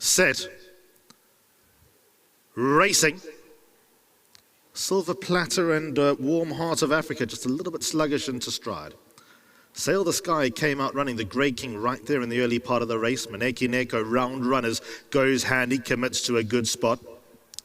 set, racing. Silver Platter and Warm Heart of Africa just a little bit sluggish into stride. Sail the Sky came out running the Grey King right there in the early part of the race. Maneki Neko, round runners, goes handy, commits to a good spot.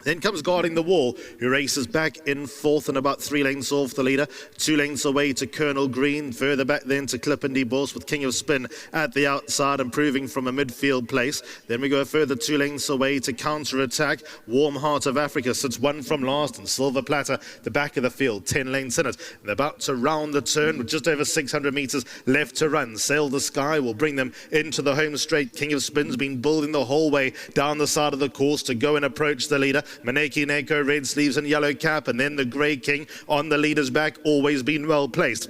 Then comes Guarding the Wall, who races back in fourth and about 3 lengths off the leader. 2 lengths away to Colonel Green, further back then to Clippindy Boss with King of Spin at the outside, improving from a midfield place. Then we go a further 2 lengths away to Counter Attack. Warm Heart of Africa sits 1 from last, and Silver Platter, the back of the field, 10 lengths in it. And they're about to round the turn with just over 600 metres left to run. Sail the Sky will bring them into the home straight. King of Spin's been building the whole way down the side of the course to go and approach the leader. Maneki Neko, red sleeves and yellow cap, and then the Grey King on the leader's back, always been well placed.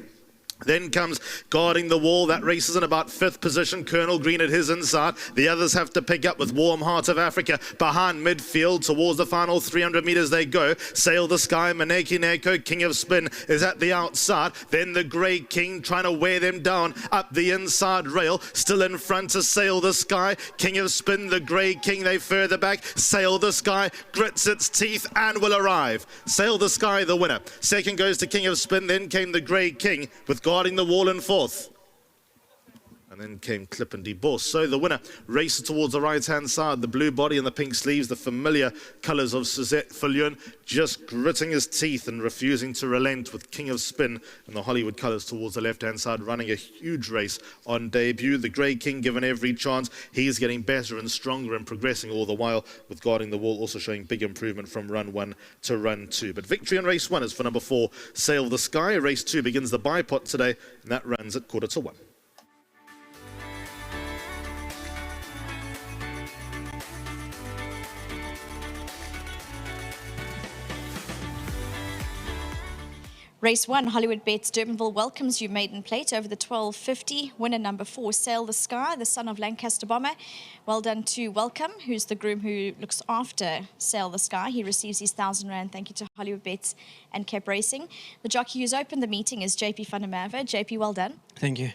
Then comes Guarding the Wall. That race is in about 5th position. Colonel Green at his inside. The others have to pick up with Warm Heart of Africa behind midfield. Towards the final 300 metres they go. Sail the Sky, Maneki Neko, King of Spin is at the outside. Then the Grey King trying to wear them down up the inside rail. Still in front to Sail the Sky. King of Spin, the Grey King, they further back. Sail the Sky grits its teeth and will arrive. Sail the Sky, the winner. Second goes to King of Spin. Then came the Grey King with Guarding the Wall in 4th. And then came Clippindy Boss. So the winner races towards the right-hand side. The blue body and the pink sleeves, the familiar colours of Suzette Fillion, just gritting his teeth and refusing to relent with King of Spin and the Hollywood colours towards the left-hand side, running a huge race on debut. The Grey King given every chance. He's getting better and stronger and progressing all the while, with Guarding the Wall also showing big improvement from run 1 to run 2. But victory in race 1 is for number 4, Sail the Sky. Race 2 begins the bipot today, and that runs at 1:45. Race 1, Hollywood Bets Durbanville welcomes you maiden plate over the 1250. Winner number 4, Sail the Sky, the son of Lancaster Bomber. Well done to Welcome, who's the groom who looks after Sail the Sky. He receives his R1,000. Thank you to Hollywood Bets and Cape Racing. The jockey who's opened the meeting is JP van der Merwe. JP, well done. Thank you.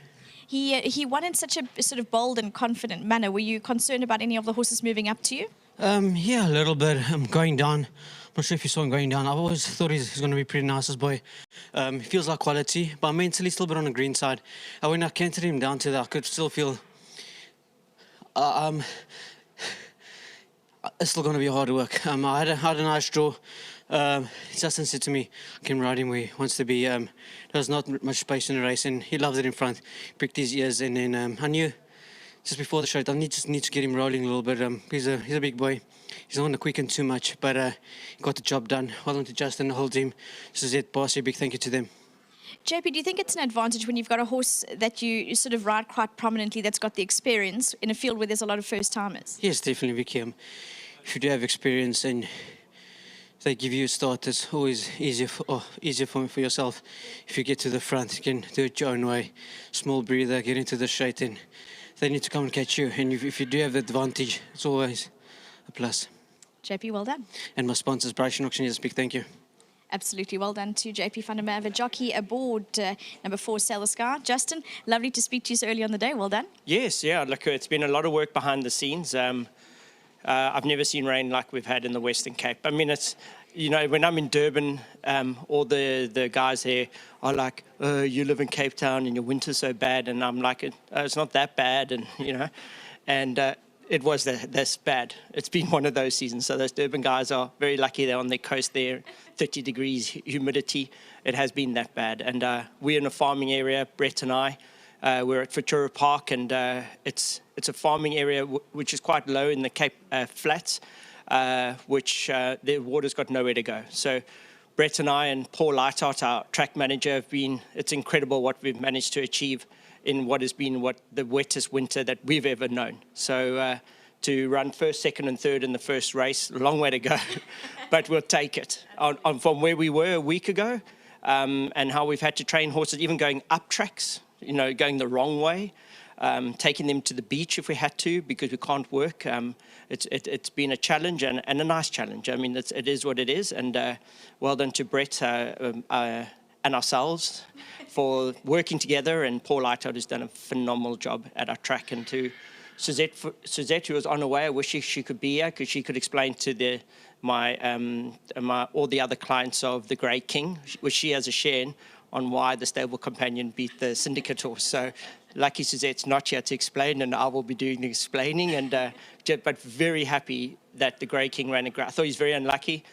He won in such a sort of bold and confident manner. Were you concerned about any of the horses moving up to you? Yeah, a little bit. Going down. I'm not sure if you saw him going down. I always thought he's going to be pretty nice, this boy. He feels like quality, but mentally still a bit on the green side. When I cantered him down to that, I could still feel... it's still going to be hard work. I had a nice draw. Justin said to me, I can ride him where he wants to be. There's not much space in the race, and he loves it in front. Pricked his ears, and then I knew just before the show, I just need to get him rolling a little bit. He's a big boy. He's not going to quicken too much, but he got the job done. Well done to Justin and the whole team. Suzette, Bossy, big thank you to them. JP, do you think it's an advantage when you've got a horse that you sort of ride quite prominently that's got the experience in a field where there's a lot of first-timers? Yes, definitely, Vicky. If you do have experience and they give you a start, it's always easier for yourself. If you get to the front, you can do it your own way. Small breather, get into the straight, and they need to come and catch you. And if you do have the advantage, it's always a plus. JP, well done. And my sponsors, Bryson Auctioneers, big thank you. Absolutely, well done to JP van der Merwe, jockey aboard number 4, Sail the Sky. Justin, lovely to speak to you so early on the day. Well done. Yes, yeah, look, it's been a lot of work behind the scenes. I've never seen rain like we've had in the Western Cape. I mean, it's, you know, when I'm in Durban, all the guys here are like, oh, you live in Cape Town and your winter's so bad. And I'm like, it's not that bad, and, you know, and it was this bad. It's been one of those seasons. So those Durban guys are very lucky. They're on the coast there, 30 degrees humidity. It has been that bad. And we're in a farming area, Brett and I. We're at Futura Park, and it's a farming area which is quite low in the Cape Flats, which the water's got nowhere to go. So Brett and I and Paul Lighthart, our track manager, have been, it's incredible what we've managed to achieve in what has been the wettest winter that we've ever known. So to run first, second and third in the first race, a long way to go, but we'll take it. From where we were a week ago, and how we've had to train horses, even going up tracks, you know, going the wrong way, taking them to the beach if we had to, because we can't work. It's been a challenge and a nice challenge. I mean, it is what it is, and well done to Brett and ourselves for working together, and Paul Lighthart has done a phenomenal job at our track, and to Suzette, who was on her way, I wish she could be here because she could explain to all the other clients of the Grey King, which she has a share in, on why the stable companion beat the syndicate horse. So lucky Suzette's not here to explain, and I will be doing the explaining. But very happy that the Grey King ran a great. I thought he was very unlucky.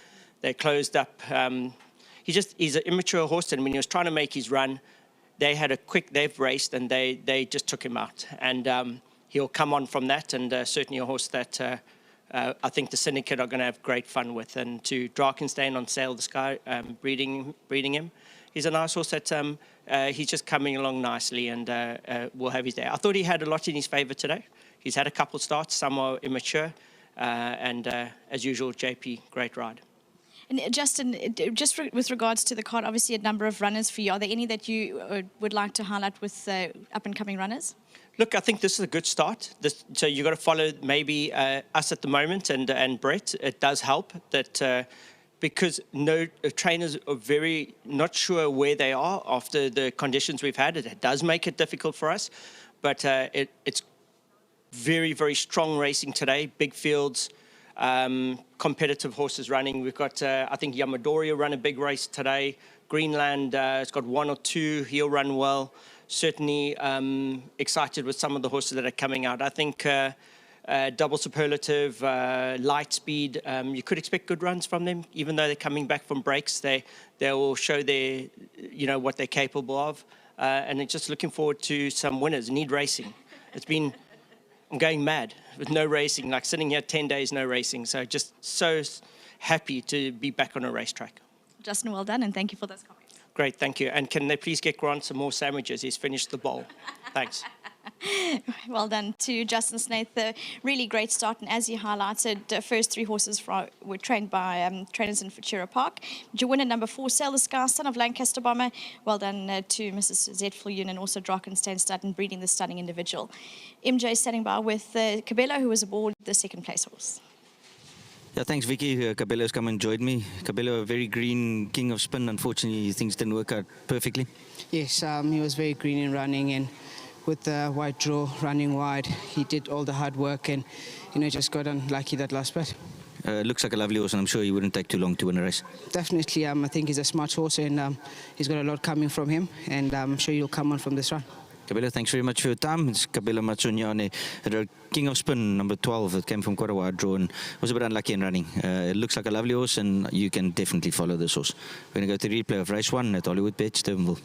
They closed up. He's an immature horse, and when he was trying to make his run, they've raced and they just took him out. And he'll come on from that, and certainly a horse that I think the syndicate are going to have great fun with. And to Drakenstein on Sail the Sky, breeding him. He's a nice horse that he's just coming along nicely, and will have his day. I thought he had a lot in his favour today. He's had a couple starts, some are immature, and as usual, JP, great ride. And Justin, just with regards to the card, obviously a number of runners for you. Are there any that you would like to highlight with up-and-coming runners? Look, I think this is a good start. So you've got to follow maybe us at the moment and Brett. It does help that because trainers are very not sure where they are after the conditions we've had. It does make it difficult for us, but it's very, very strong racing today, big fields, competitive horses running. We've got, I think, Yamadori will run a big race today. Greenland, it's got one or two, he'll run well. Certainly excited with some of the horses that are coming out. I think Double Superlative, Light Speed, you could expect good runs from them, even though they're coming back from breaks. They will show their, what they're capable of. And just looking forward to some winners. Need racing. I'm going mad with no racing, like sitting here 10 days, no racing. So just so happy to be back on a racetrack. Justin, well done, and thank you for those comments. Great, thank you. And can they please get Grant some more sandwiches? He's finished the bowl. Thanks. Well done to Justin Snaith. A really great start, and as you highlighted, the first three horses were trained by trainers in Futura Park. Your winner, number 4, Sail the Sky, son of Lancaster Bomber. Well done to Mrs. Zetfiljoen and also Drakenstein Stud in breeding the stunning individual. MJ standing by with Cabello, who was aboard the second place horse. Yeah, thanks, Vicky. Cabello's come and joined me. Cabello, a very green king of spin. Unfortunately, things didn't work out perfectly. Yes, he was very green in running, and with the white draw running wide, he did all the hard work and, just got unlucky that last bit. Looks like a lovely horse, and I'm sure he wouldn't take too long to win a race. Definitely, I think he's a smart horse, and he's got a lot coming from him, and I'm sure he'll come on from this run. Cabello, thanks very much for your time. It's Cabello Matsonyane, the king of spin, number 12, that came from quite a wide draw and was a bit unlucky in running. It looks like a lovely horse, and you can definitely follow this horse. We're going to go to the replay of race 1 at Hollywood Bet, Steubenville.